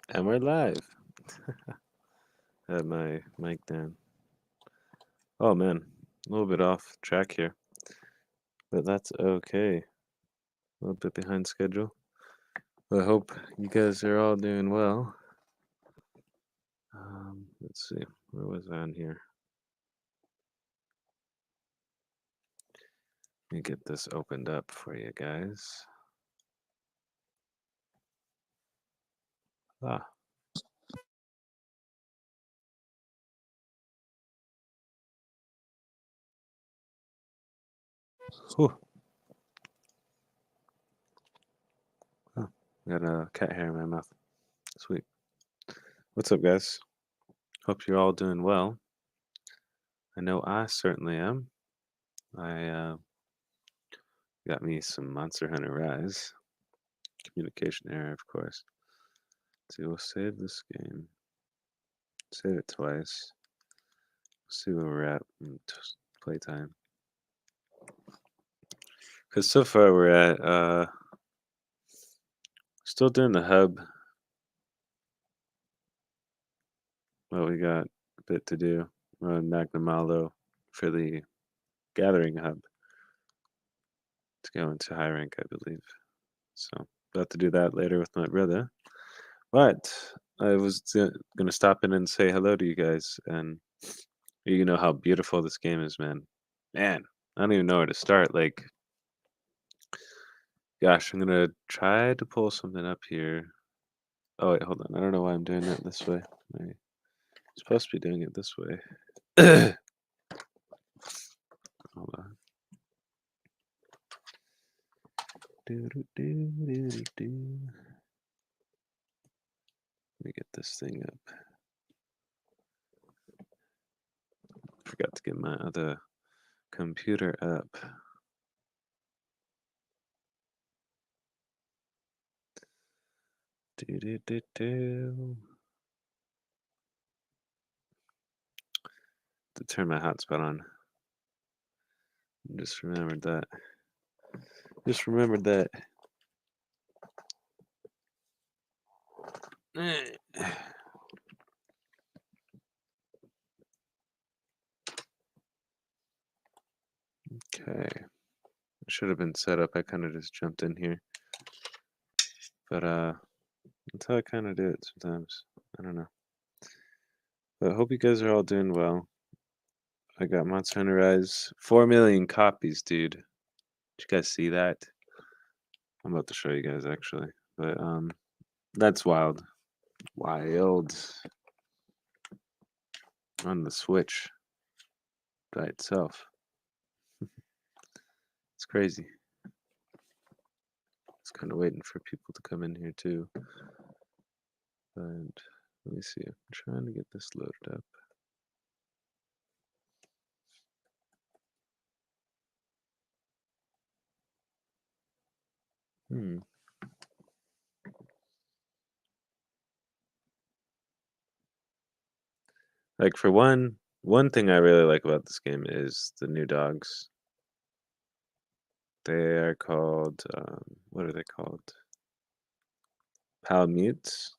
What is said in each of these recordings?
And we're live. Had my mic down. Oh man, a little bit off track here, but that's okay. A little bit behind schedule. But I hope you guys are all doing well. Let's see, where was I on here? Let me get this opened up for you guys. Ah. Whew. Oh, got a cat hair in my mouth. Sweet. What's up, guys? Hope you're all doing well. I know I certainly am. I got me some Monster Hunter Rise. Communication error, of course. Let's see, we'll save this game. Save it twice. See where we're at in playtime. Because so far we're at, still doing the hub. Well, we got a bit to do. We're on Magnamalo for the Gathering hub to go into high rank, I believe. So, about to do that later with my brother. But I was going to stop in and say hello to you guys. And you know how beautiful this game is, man. Man, I don't even know where to start. Like, gosh, I'm gonna try to pull something up here. Oh wait, hold on. I don't know why I'm doing it this way. I'm supposed to be doing it this way. Hold on. Let me get this thing up. Forgot to get my other computer up. To turn my hotspot on. Just remembered that. Just remembered that. Okay. It should have been set up. I kind of just jumped in here. But that's how I kind of do it sometimes. I don't know. But I hope you guys are all doing well. I got Monster Hunter Rise. 4 million copies, dude. Did you guys see that? I'm about to show you guys actually. But that's wild. Wild. On the Switch by itself. It's crazy. It's kind of waiting for people to come in here too. But let me see. I'm trying to get this loaded up. Like for one thing I really like about this game is the new dogs. They are called what are they called? Palmutes.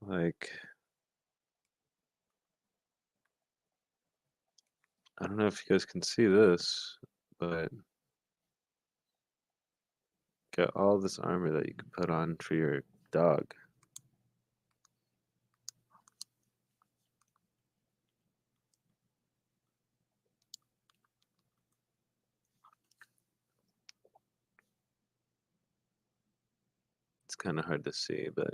Like I don't know if you guys can see this, but got all this armor that you can put on for your dog. It's kind of hard to see, but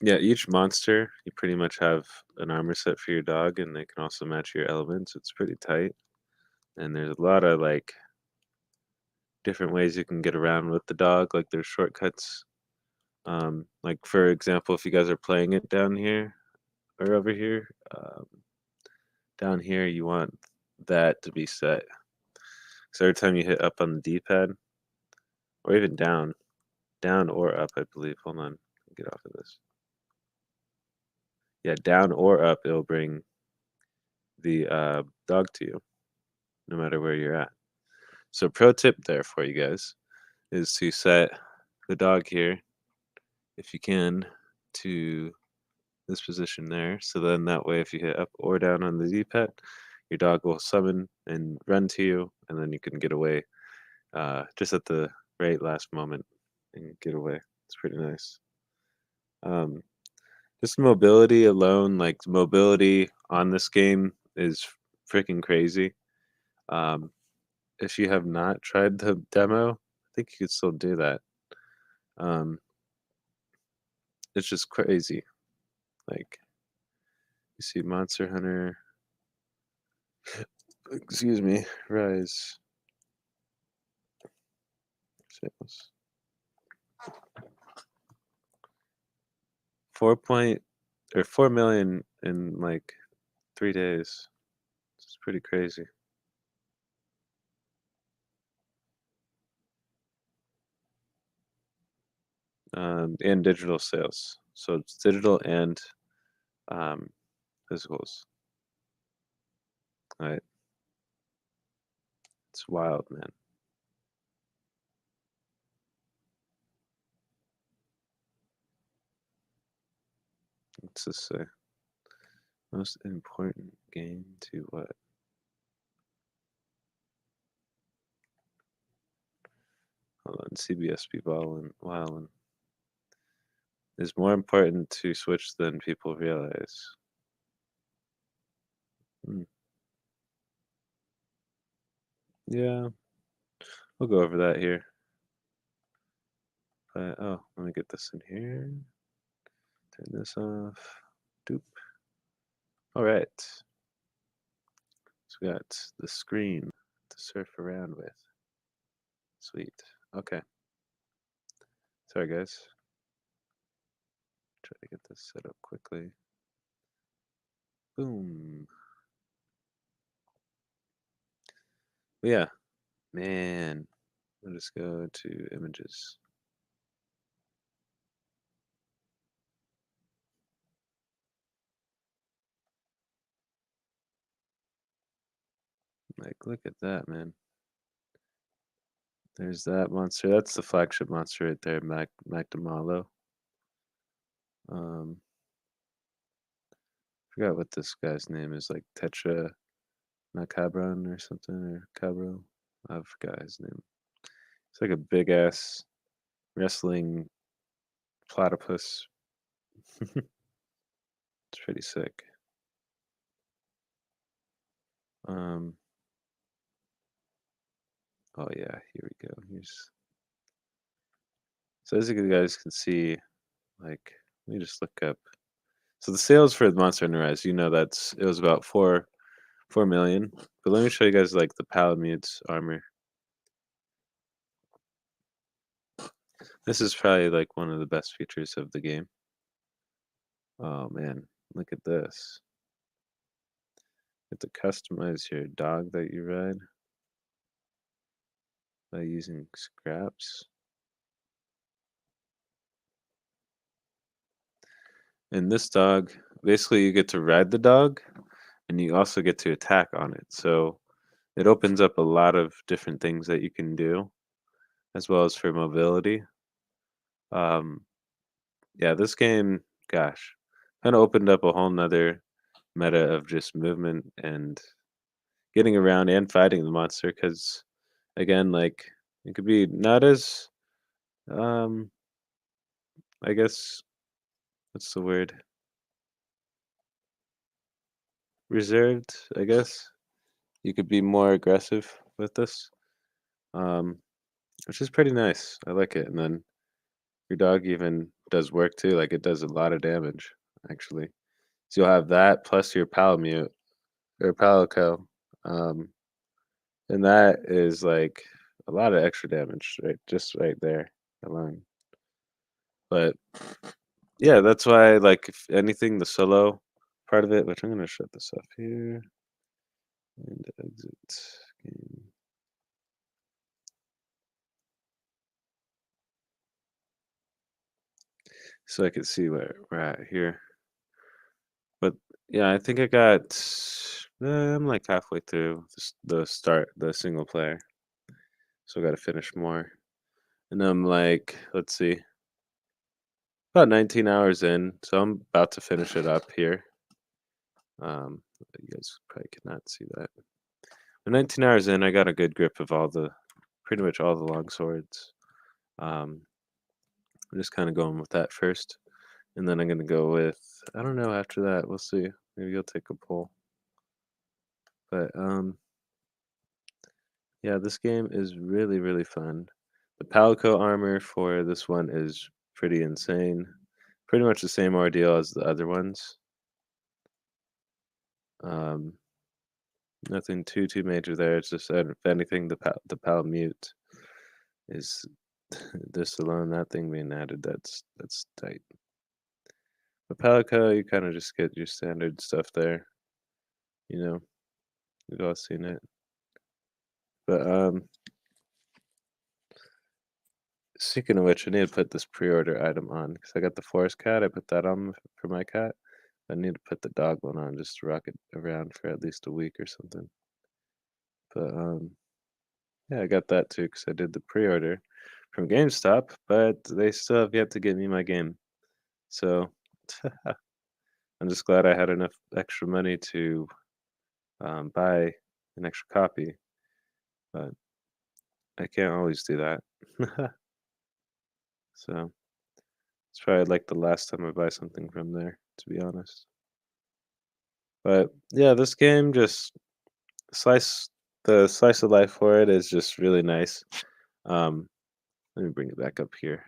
yeah, each monster you pretty much have an armor set for your dog, and they can also match your elements. It's pretty tight, and there's a lot of like different ways you can get around with the dog. Like there's shortcuts. Like for example, if you guys are playing it down here or over here, down here you want that to be set. So every time you hit up on the D-pad, or even down or up, I believe. Hold on, get off of this. Yeah, down or up, it'll bring the dog to you, no matter where you're at. So pro tip there for you guys is to set the dog here, if you can, to this position there. So then that way, if you hit up or down on the D-pad, your dog will summon and run to you, and then you can get away just at the right last moment and get away. It's pretty nice. Um, just mobility alone, like mobility on this game is freaking crazy. Um, if you have not tried the demo, I think you could still do that. Um, it's just crazy. Like you see Monster Hunter, excuse me, Rise sales 4 million in like 3 days. It's pretty crazy. And digital sales, so it's digital and um, physicals. Right, it's wild, man. What's this say? Most important game to what? Hold on, CBSB Wildin is more important to Switch than people realize. Hmm. Yeah, we'll go over that here. But, oh, let me get this in here. Turn this off. Doop. All right. So we got the screen to surf around with. Sweet. Okay. Sorry, guys. Try to get this set up quickly. Boom. But yeah, man. We'll just go to images. Like, look at that, man. There's that monster. That's the flagship monster right there, Magdamalo. Forgot what this guy's name is, like Tetra Macabron or something, or Cabro. I forgot his name. It's like a big ass wrestling platypus. It's pretty sick. Um, oh yeah, here we go. Here's so as you guys can see, like let me just look up. So the sales for the Monster Hunter Rise, you know, it was about 4 million. But let me show you guys like the Palamude's armor. This is probably like one of the best features of the game. Oh man, look at this. You have to customize your dog that you ride by using scraps. And this dog, basically you get to ride the dog and you also get to attack on it. So it opens up a lot of different things that you can do, as well as for mobility. Um, yeah, this game, gosh, kind of opened up a whole nother meta of just movement and getting around and fighting the monster. Because again, like it could be not as, um, I guess, what's the word? Reserved, I guess. You could be more aggressive with this, um, which is pretty nice. I like it. And then your dog even does work too. Like it does a lot of damage, actually. So you'll have that plus your Palamute or Palico. Um, and that is like a lot of extra damage, right? Just right there alone. But yeah, that's why, like, if anything, the solo part of it, which I'm going to shut this off here and exit game. So I can see where we're at here. But yeah, I think I got, I'm like halfway through the single player. Still gotta finish more. And I'm like, let's see, about 19 hours in, so I'm about to finish it up here. You guys probably cannot see that. But 19 hours in, I got a good grip of pretty much all the long swords. Um, I'm just kind of going with that first, and then I'm gonna go with, I don't know, after that, we'll see. Maybe you'll take a poll. But yeah, this game is really, really fun. The Palico armor for this one is pretty insane. Pretty much the same ordeal as the other ones. Um, Nothing too major there. It's just if anything, the Pal mute is this alone. That thing being added, that's tight. But Palico, you kind of just get your standard stuff there. You know, we've all seen it. But speaking of which, I need to put this pre-order item on because I got the forest cat. I put that on for my cat. I need to put the dog one on just to rock it around for at least a week or something. But yeah, I got that too because I did the pre-order from GameStop, but they still have yet to get me my game. So I'm just glad I had enough extra money to buy an extra copy, but I can't always do that. So it's probably like the last time I buy something from there, to be honest. But yeah, this game just slice the slice of life for it is just really nice. Um, Let me bring it back up here.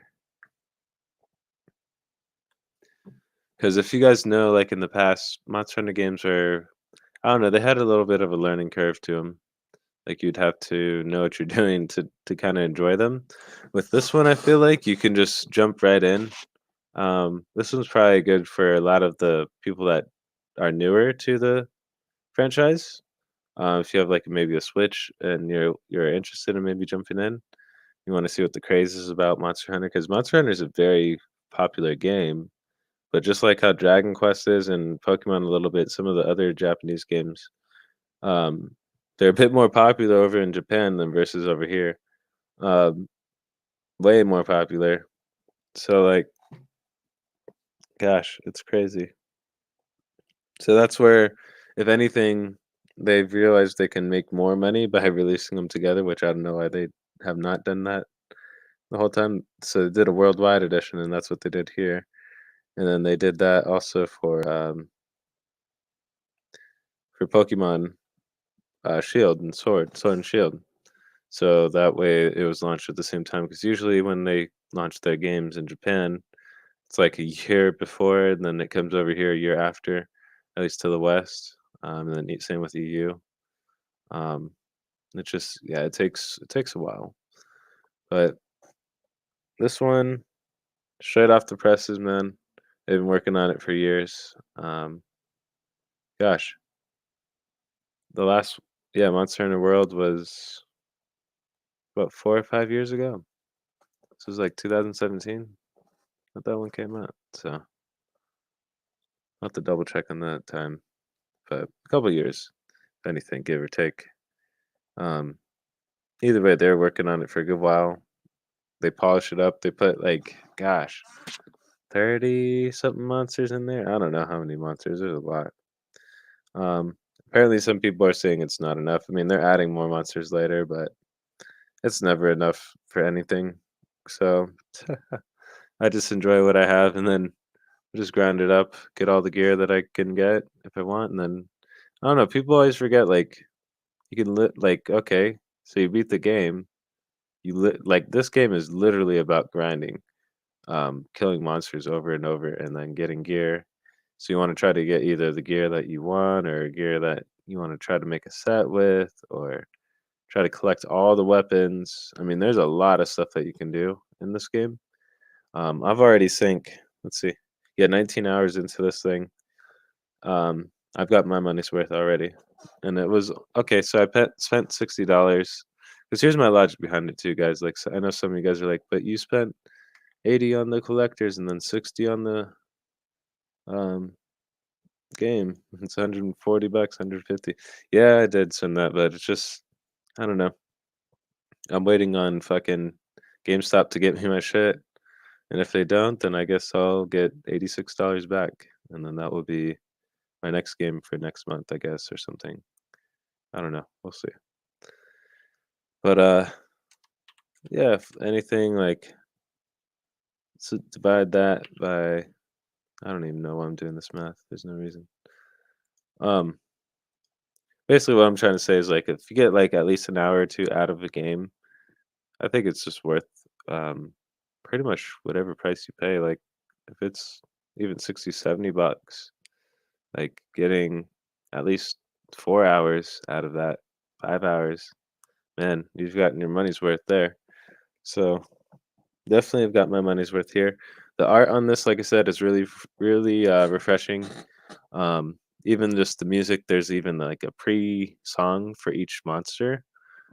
Because if you guys know, like in the past, Monster Hunter games are, I don't know, they had a little bit of a learning curve to them. Like you'd have to know what you're doing to kind of enjoy them. With this one, I feel like you can just jump right in. This one's probably good for a lot of the people that are newer to the franchise. If you have like maybe a Switch and you're interested in maybe jumping in, you want to see what the craze is about Monster Hunter because Monster Hunter is a very popular game. But just like how Dragon Quest is and Pokemon a little bit, some of the other Japanese games, um, they're a bit more popular over in Japan than versus over here. Um, Way more popular. So like, gosh, it's crazy. So that's where, if anything, they've realized they can make more money by releasing them together, which I don't know why they have not done that the whole time. So they did a worldwide edition, and that's what they did here. And then they did that also for Pokemon Shield and Sword and Shield. So that way it was launched at the same time. Because usually when they launch their games in Japan, it's like a year before, and then it comes over here a year after, at least to the West. And then same with EU. Um, it just yeah, it takes a while. But this one, straight off the presses, man. They've been working on it for years. Gosh, the last yeah, Monster Hunter World was about 4 or 5 years ago. This was like 2017 that that one came out. So I'll have to double check on that time, but a couple years, if anything, give or take. Um, Either way, they're working on it for a good while. They polish it up. They put like, gosh, 30 something monsters in there. I don't know how many monsters. There's a lot. Apparently, some people are saying it's not enough. I mean, they're adding more monsters later, but it's never enough for anything. So I just enjoy what I have, and then just grind it up, get all the gear that I can get if I want, and then I don't know. People always forget like you can like okay, so you beat the game. Like this game is literally about grinding, killing monsters over and over, and then getting gear. So you want to try to get either the gear that you want or gear that you want to try to make a set with, or try to collect all the weapons. I mean, there's a lot of stuff that you can do in this game. I've already sank. Let's see, yeah, 19 hours into this thing. I've got my money's worth already, and it was okay. So spent $60. Because here's my logic behind it too, guys. Like, so I know some of you guys are like, but you spent 80 on the collectors and then 60 on the um game. It's 140 bucks, 150. Yeah, I did spend that, but it's just I don't know. I'm waiting on fucking GameStop to get me my shit, and if they don't, then I guess I'll get $86 back, and then that will be my next game for next month, I guess, or something. I don't know. We'll see. But yeah, if anything like so divide that by I don't even know why I'm doing this math. There's no reason. Um Basically what I'm trying to say is like if you get like at least an hour or two out of a game, I think it's just worth um pretty much whatever price you pay. Like if it's even 60, $70, like getting at least 4 hours out of that, 5 hours, man, you've gotten your money's worth there. So definitely have got my money's worth here. The art on this, like I said, is really refreshing. Even just the music, there's even like a pre-song for each monster.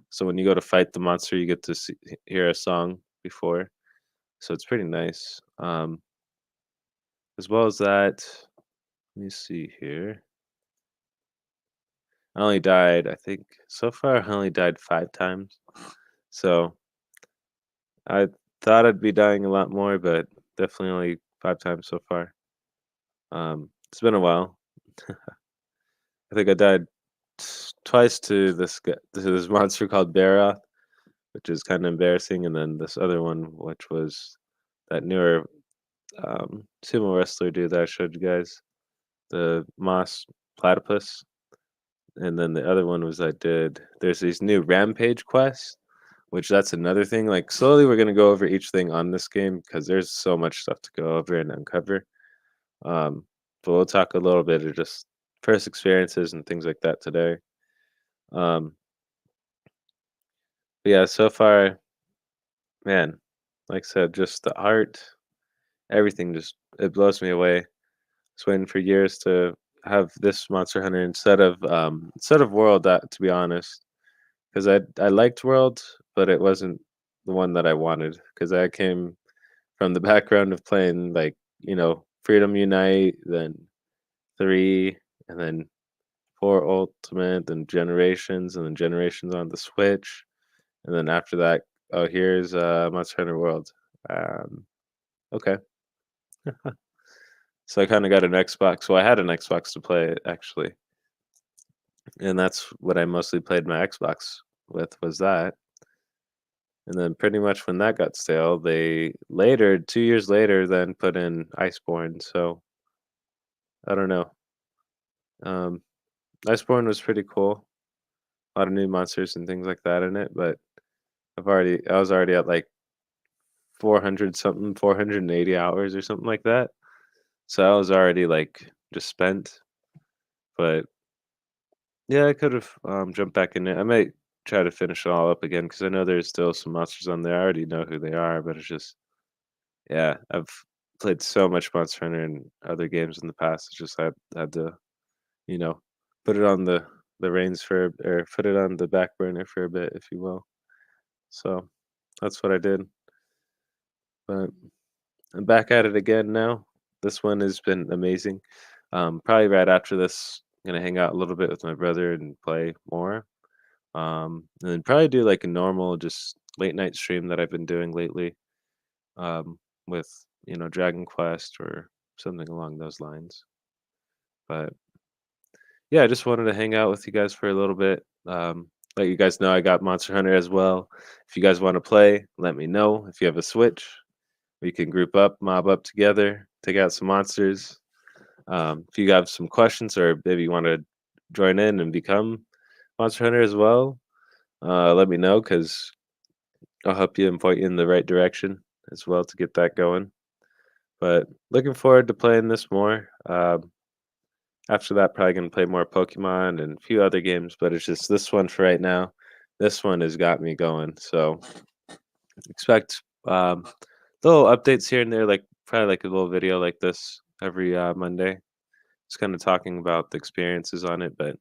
So when you go to fight the monster, you get to hear a song before. So it's pretty nice. As well as that, let me see here. I only died, I think, so far. I only died 5 times. So I thought I'd be dying a lot more, but definitely only 5 times so far. It's been a while. I think I died twice to this monster called Baroth, which is kind of embarrassing, and then this other one, which was that newer sumo wrestler dude that I showed you guys, the Moss Platypus, and then the other one was I did. There's these new Rampage quests, which that's another thing. Like slowly, we're gonna go over each thing on this game because there's so much stuff to go over and uncover. Um, but we'll talk a little bit of just first experiences and things like that today. Um, but yeah, so far, man, like I said, just the art, everything just it blows me away. Just waiting for years to have this Monster Hunter instead of World. That to be honest, because I liked World, but it wasn't the one that I wanted because I came from the background of playing like Freedom Unite, then 3, and then 4 Ultimate, then Generations, and then Generations on the Switch, and then after that, oh here's Monster Hunter World. Um, okay, so I kind of got an Xbox. Well, I had an Xbox to play it actually, and that's what I mostly played my Xbox with was that. And then pretty much when that got stale, they later, 2 years later, then put in Iceborne. So I don't know. Um, Iceborne was pretty cool. A lot of new monsters and things like that in it, but I was already at like 400 something, 480 hours or something like that. So I was already like just spent. But yeah, I could have jumped back in it. I might try to finish it all up again because I know there's still some monsters on there. I already know who they are, but it's just yeah, I've played so much Monster Hunter and other games in the past. It's just I had to, you know, put it on the reins for or put it on the back burner for a bit, if you will. So that's what I did. But I'm back at it again now. This one has been amazing. Probably right after this, I'm gonna hang out a little bit with my brother and play more. And then probably do like a normal, just late night stream that I've been doing lately. With Dragon Quest or something along those lines. But yeah, I just wanted to hang out with you guys for a little bit. Let you guys know I got Monster Hunter as well. If you guys want to play, let me know. If you have a Switch, we can group up, mob up together, take out some monsters. If you have some questions or maybe you want to join in and become Monster Hunter as well, let me know because I'll help you and point you in the right direction as well to get that going. But looking forward to playing this more. After that, probably gonna play more Pokemon and a few other games, but it's just this one for right now. This one has got me going. So expect little updates here and there, like probably like a little video like this every Monday. Just kind of talking about the experiences on it. But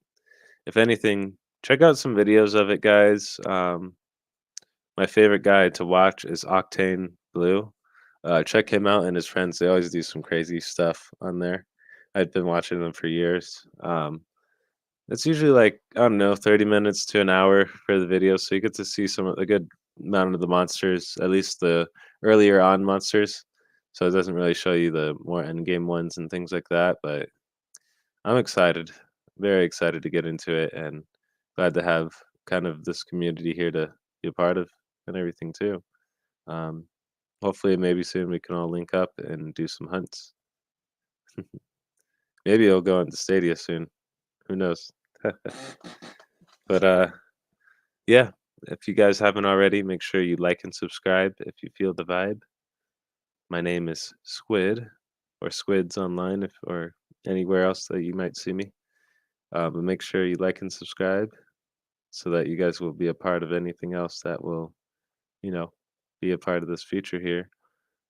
if anything, check out some videos of it, guys. My favorite guy to watch is Octane Blue. Check him out and his friends. They always do some crazy stuff on there. I've been watching them for years. It's usually like, I don't know, 30 minutes to an hour for the video. So you get to see some of the good amount of the monsters, at least the earlier on monsters. So it doesn't really show you the more end game ones and things like that. But I'm excited, very excited to get into it, and glad to have kind of this community here to be a part of and everything too. Um, Hopefully, maybe soon we can all link up and do some hunts. Maybe it'll go into Stadia soon. Who knows? But yeah, if you guys haven't already, make sure you like and subscribe if you feel the vibe. My name is Squid, or Squids online, if or anywhere else that you might see me. But make sure you like and subscribe so that you guys will be a part of anything else that will, you know, be a part of this future here,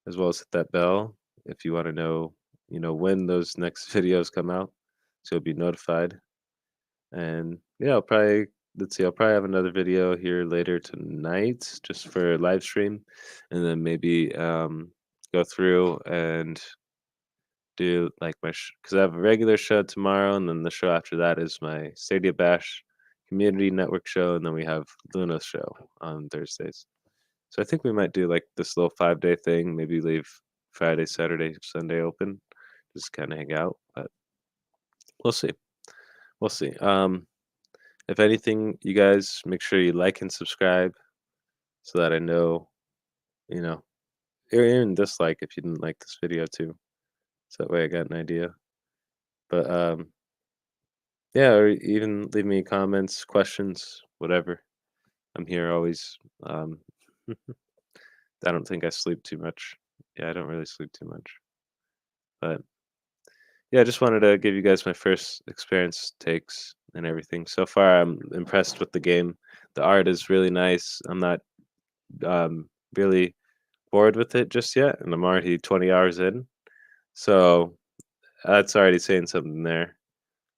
as well as hit that bell if you want to know, when those next videos come out, so you'll be notified. And yeah, I'll probably have another video here later tonight just for live stream, and then maybe go through and do like my because I have a regular show tomorrow, and then the show after that is my Stadia Bash community network show, and then we have Luna's show on Thursdays. So I think we might do like this little 5-day thing, maybe leave Friday, Saturday, Sunday open, just kind of hang out. But we'll see. We'll see. If anything, you guys make sure you like and subscribe so that I know, you know, or even dislike if you didn't like this video too. So that way I got an idea. But yeah, or even leave me comments, questions, whatever. I'm here always. I don't think I sleep too much. Yeah, I don't really sleep too much. But yeah, I just wanted to give you guys my first experience takes and everything. So far, I'm impressed with the game. The art is really nice. I'm not really bored with it just yet, and I'm already 20 hours in. So that's already saying something there.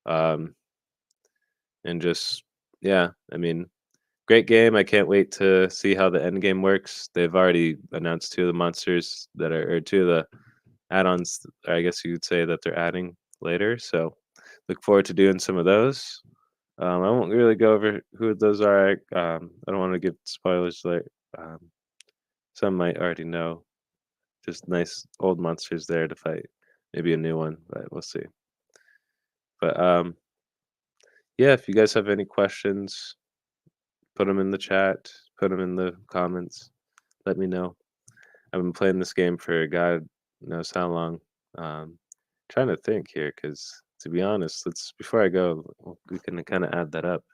Um, and just, yeah, I mean, great game. I can't wait to see how the end game works. They've already announced two of the monsters that are, or two of the add-ons, I guess you could say, that they're adding later. So look forward to doing some of those. I won't really go over who those are. I don't want to give spoilers. Like um, some might already know. Just nice old monsters there to fight. Maybe a new one, but we'll see. But yeah, if you guys have any questions, put them in the chat, put them in the comments. Let me know. I've been playing this game for God knows how long. Trying to think here, because to be honest, let's before I go, we can kind of add that up,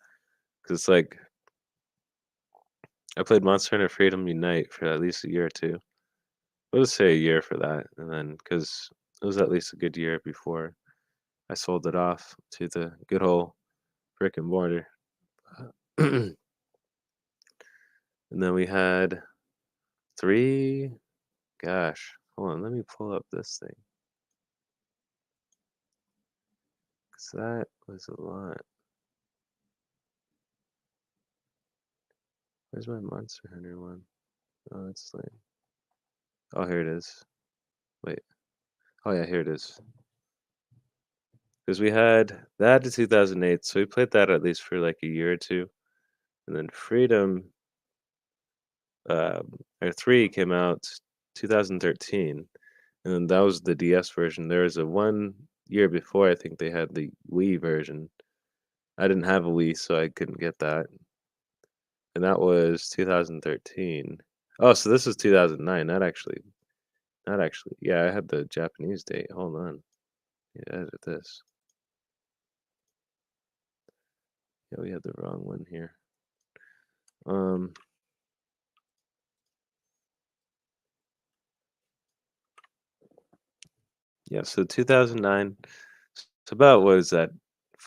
because it's like I played Monster Hunter Freedom Unite for at least a year or two. We'll just say a year for that, and then because it was at least a good year before I sold it off to the good old brick and mortar. And then we had three. Gosh, hold on, let me pull up this thing. Cause that was a lot. Where's my Monster Hunter one? Oh, it's like. Oh, here it is. Wait. Oh, yeah, here it is. Because we had that to 2008, so we played that at least for like a year or two. And then Freedom, or 3 came out 2013. And then that was the DS version. There was a 1 year before, I think they had the Wii version. I didn't have a Wii, so I couldn't get that. And that was 2013. Oh, so this is 2009. Not actually. Yeah, I had the Japanese date. Hold on. Yeah, edit this. Yeah, we had the wrong one here. Um, yeah, so 2009. It's about what is that?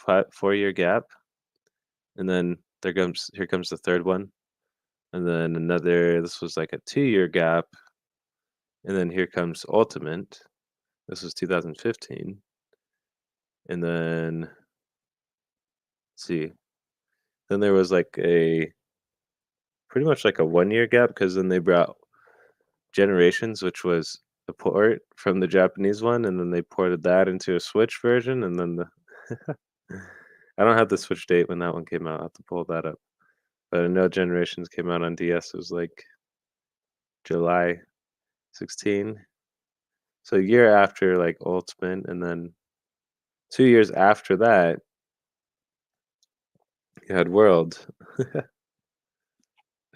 4-year gap, and then here comes the third one, and then another. This was like a 2-year gap, and then here comes Ultimate. This was 2015, and then let's see. Then there was like a pretty much like a 1-year gap because then they brought Generations, which was a port from the Japanese one, and then they ported that into a Switch version, and then the I don't have the Switch date when that one came out. I have to pull that up. But I know Generations came out on DS. It was like July 16. So a year after like Ultimate, and then 2 years after that, you had World,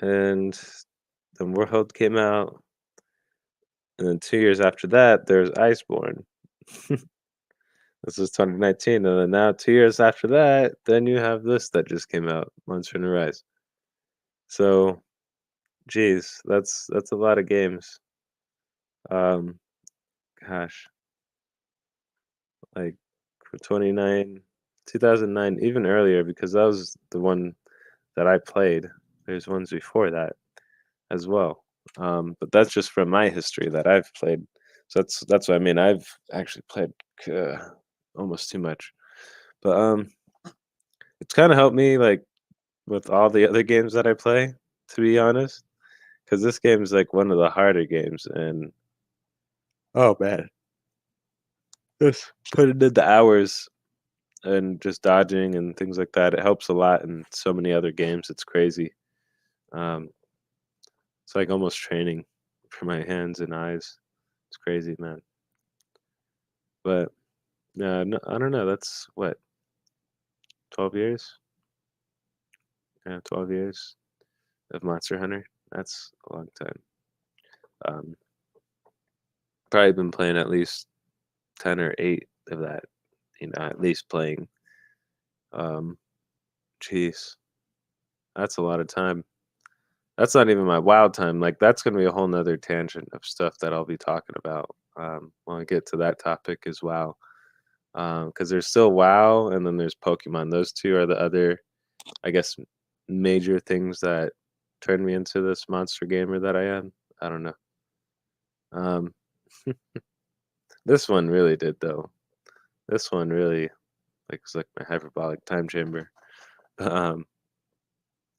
and then World came out, and then 2 years after that, there's Iceborne. This is 2019, and then now 2 years after that, then you have this that just came out, Monster Hunter Rise. So, geez, that's a lot of games. Um, Gosh, like for 2009, even earlier, because that was the one that I played. There's ones before that as well. But that's just from my history that I've played. So that's what I mean. I've actually played uh, almost too much, but it's kind of helped me like with all the other games that I play, to be honest, because this game is like one of the harder games, and oh man, just putting in the hours and just dodging and things like that, it helps a lot in so many other games. It's crazy. Um, it's like almost training for my hands and eyes. It's crazy, man. But no, I don't know. That's what 12 years. Yeah, 12 years of Monster Hunter. That's a long time. Um, Probably been playing at least 10 or 8 of that. At least playing. Um, Jeez, that's a lot of time. That's not even my wild time. Like that's gonna be a whole nother tangent of stuff that I'll be talking about when I get to that topic as well. Because there's still WoW and then there's Pokemon. Those two are the other, I guess, major things that turned me into this monster gamer that I am. I don't know. Um, this one really did though. This one really like was like my hyperbolic time chamber. Um,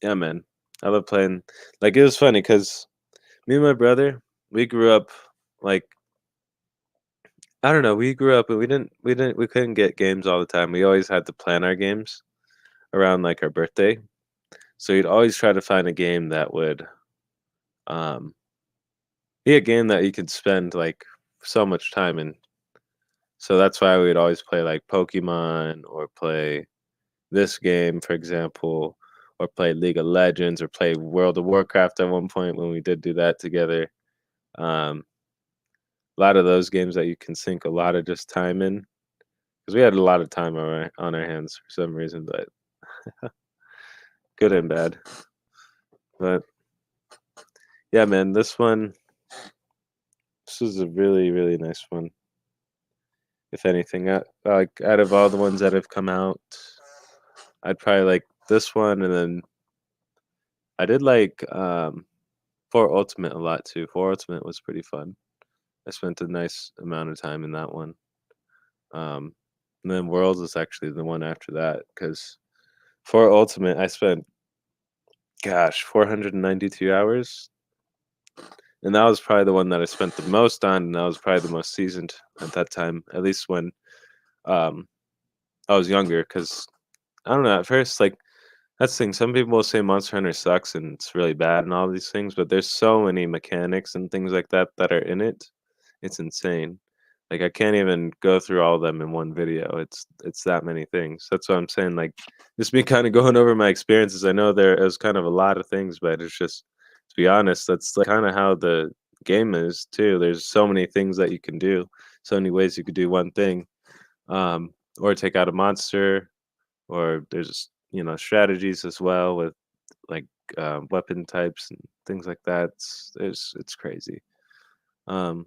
yeah, man, I love playing. Like it was funny because me and my brother, we grew up like I don't know. We grew up and we couldn't get games all the time. We always had to plan our games around like our birthday. So you'd always try to find a game that would um be a game that you could spend like so much time in. So that's why we'd always play like Pokemon or play this game, for example, or play League of Legends or play World of Warcraft at one point when we did do that together. Um, a lot of those games that you can sink a lot of just time in because we had a lot of time on our hands for some reason, but good and bad. But yeah, man, this was a really really nice one. If anything, like out of all the ones that have come out, I'd probably like this one, and then I did like For Ultimate a lot too. For Ultimate was pretty fun. I spent a nice amount of time in that one. Um, and then Worlds is actually the one after that because For Ultimate I spent 492 hours, and that was probably the one that I spent the most on, and I was probably the most seasoned at that time, at least when um, I was younger. Because I don't know, at first, like that's the thing. Some people will say Monster Hunter sucks and it's really bad and all these things, but there's so many mechanics and things like that that are in it. It's insane. Like I can't even go through all of them in one video. It's that many things. That's what I'm saying. Like just me kind of going over my experiences. I know there is kind of a lot of things, but it's just to be honest, that's like kind of how the game is too. There's so many things that you can do, so many ways you could do one thing, or take out a monster, or there's strategies as well with like weapon types and things like that. It's crazy. Um,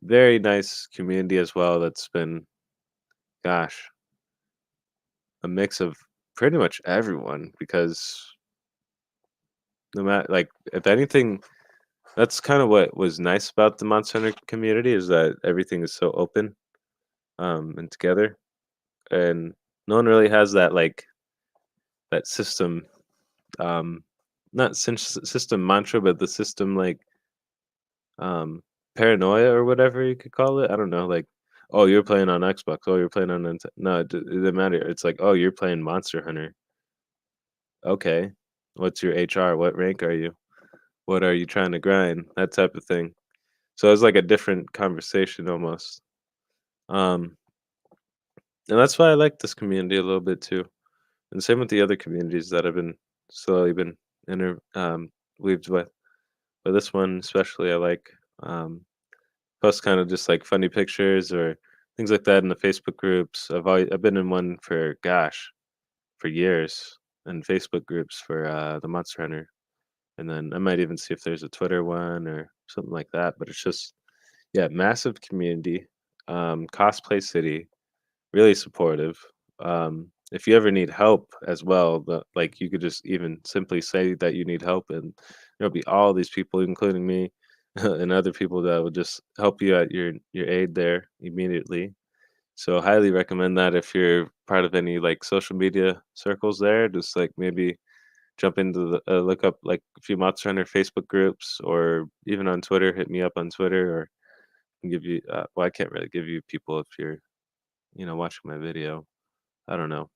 Very nice community as well. That's been gosh a mix of pretty much everyone because no matter like if anything, that's kind of what was nice about the Monster Hunter community is that everything is so open and together, and no one really has that like that system um not system mantra, but the system like um paranoia or whatever you could call it. I don't know, like oh you're playing on Xbox, oh you're playing on no, it doesn't matter. It's like oh you're playing Monster Hunter, okay, What's your HR? What rank are you? What are you trying to grind? That type of thing. So it's like a different conversation almost. Um, and that's why I like this community a little bit too. And same with the other communities that I've been slowly been weaved with. But this one especially I like. Post kind of just like funny pictures or things like that in the Facebook groups. I've been in one for gosh, for years, in Facebook groups for the Monster Hunter. And then I might even see if there's a Twitter one or something like that. But it's just yeah, massive community. Cosplay City, really supportive. If you ever need help as well, like you could just even simply say that you need help, and there'll be all these people, including me, and other people that will just help you at your aid there immediately. So highly recommend that if you're part of any like social media circles there, just like maybe jump into the look up like a few Monster Hunter Facebook groups, or even on Twitter. Hit me up on Twitter, or I can give you. Well, I can't really give you people if you're watching my video. I don't know.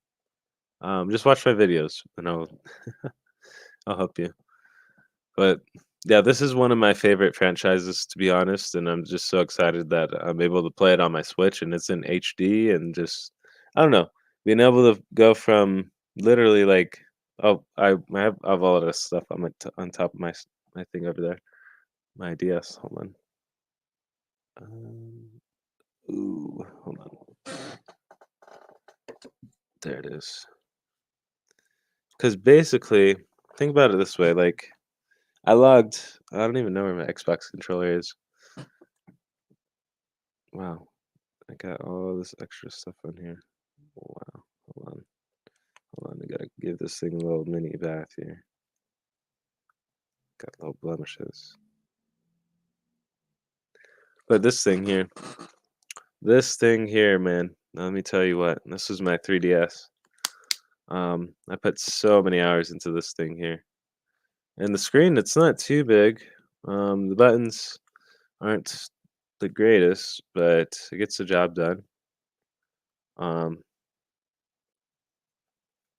Just watch my videos and I'll help you. But yeah, this is one of my favorite franchises to be honest, and I'm just so excited that I'm able to play it on my Switch and it's in HD and just I don't know, being able to go from literally like I have all of this stuff on on top of my thing over there, my DS. Hold on. Um, hold on. There it is. Because basically, think about it this way: like I logged. I don't even know where my Xbox controller is. Wow, I got all this extra stuff on here. Wow, hold on. I gotta give this thing a little mini bath here. Got little blemishes. But this thing here, man. Let me tell you what. This is my 3DS. I put so many hours into this thing here, and the screen. It's not too big. The buttons aren't the greatest, but it gets the job done. Um,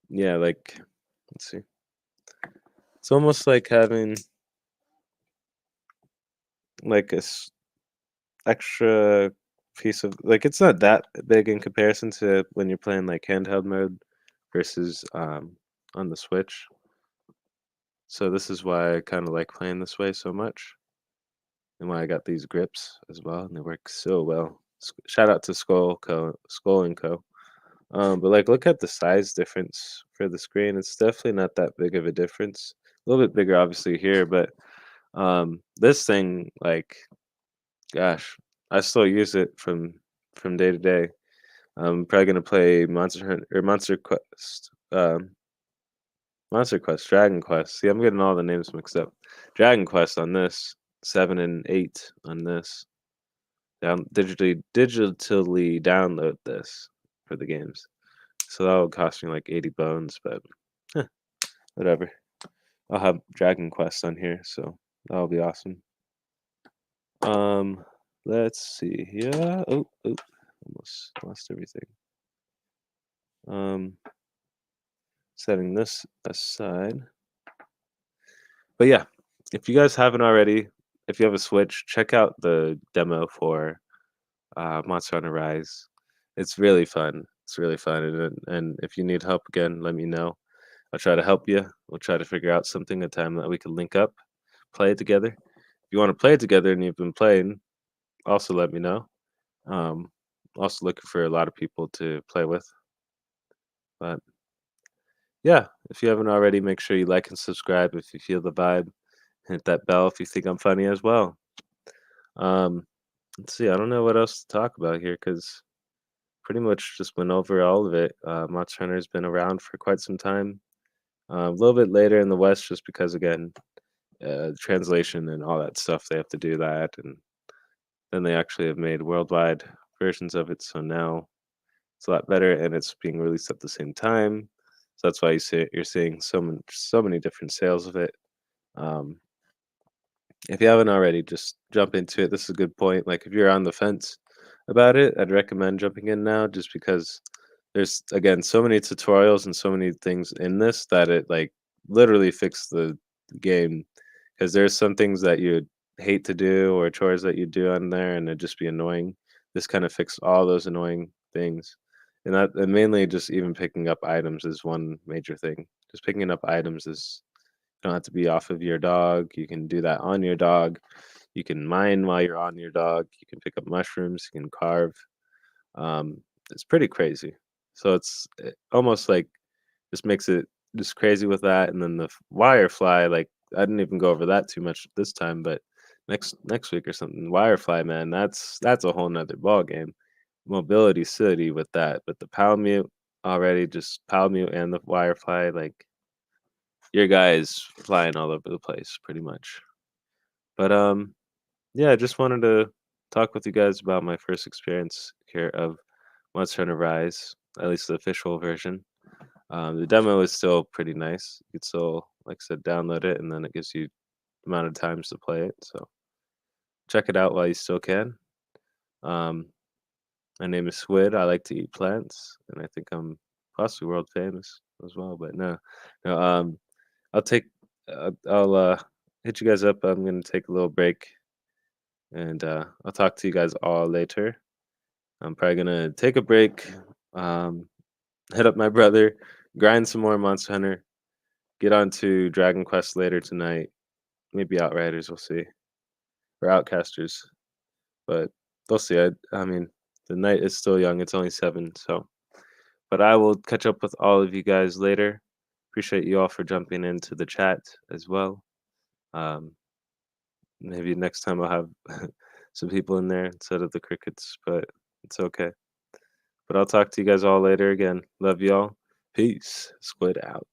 yeah, like let's see. It's almost like having like extra piece of like it's not that big in comparison to when you're playing like handheld mode versus on the Switch. So this is why I kind of like playing this way so much, and why I got these grips as well, and they work so well. Shout out to Skull and Co. But like, look at the size difference for the screen. It's definitely not that big of a difference. A little bit bigger, obviously here, but this thing, like, gosh, I still use it from day to day. I'm probably gonna play Monster Hunt or Monster Quest, Dragon Quest. See, I'm getting all the names mixed up. Dragon Quest on this, 7 and 8 on this. Digitally download this for the games. So that would cost me like 80 bones, but eh, whatever. I'll have Dragon Quest on here, so that'll be awesome. Um, let's see here. Oh, almost lost everything. Um, Setting this aside. But yeah, if you guys haven't already, if you have a Switch, check out the demo for Monster Hunter Rise. It's really fun. It's really fun, and if you need help again, let me know. I'll try to help you. We'll try to figure out something, a time that we can link up, play it together. If you want to play it together and you've been playing, also let me know. Um, Also looking for a lot of people to play with. But yeah, if you haven't already, make sure you like and subscribe if you feel the vibe. Hit that bell if you think I'm funny as well. Um, let's see. I don't know what else to talk about here because pretty much just went over all of it. Monster Hunter's been around for quite some time. A little bit later in the West, just because again, translation and all that stuff. They have to do that, and then they actually have made worldwide versions of it. So now it's a lot better, and it's being released at the same time. So that's why you're seeing so many different sales of it. Um, if you haven't already, just jump into it. This is a good point. Like if you're on the fence about it, I'd recommend jumping in now, just because there's again so many tutorials and so many things in this that it like literally fix the game because there's some things that you'd hate to do or chores that you do on there and it'd just be annoying. This kind of fixed all those annoying things. And mainly just even picking up items is one major thing. Just picking up items is you don't have to be off of your dog. You can do that on your dog. You can mine while you're on your dog. You can pick up mushrooms. You can carve. It's pretty crazy. So almost like just makes it just crazy with that. And then the wirefly, like I didn't even go over that too much this time, but next week or something, wirefly, man, that's a whole nother ball game. Mobility city with that, but the power mute already just power mute and the wirefly, like your guy's flying all over the place pretty much. But yeah, I just wanted to talk with you guys about my first experience here of Monster Hunter Rise, at least the official version. The demo is still pretty nice. You could still, like I said, download it, and then it gives you amount of times to play it. So check it out while you still can. Um, my name is Squid. I like to eat plants, and I think I'm possibly world famous as well. But no, no. I'll take. I'll hit you guys up. I'm gonna take a little break, and I'll talk to you guys all later. I'm probably gonna take a break, um, hit up my brother, grind some more Monster Hunter, get on to Dragon Quest later tonight. Maybe Outriders, we'll see, or Outcasters, but we'll see. I mean, the night is still young. It's only 7, so. But I will catch up with all of you guys later. Appreciate you all for jumping into the chat as well. Um, Maybe next time I'll have some people in there instead of the crickets, but it's okay. But I'll talk to you guys all later again. Love y'all. Peace. Squid out.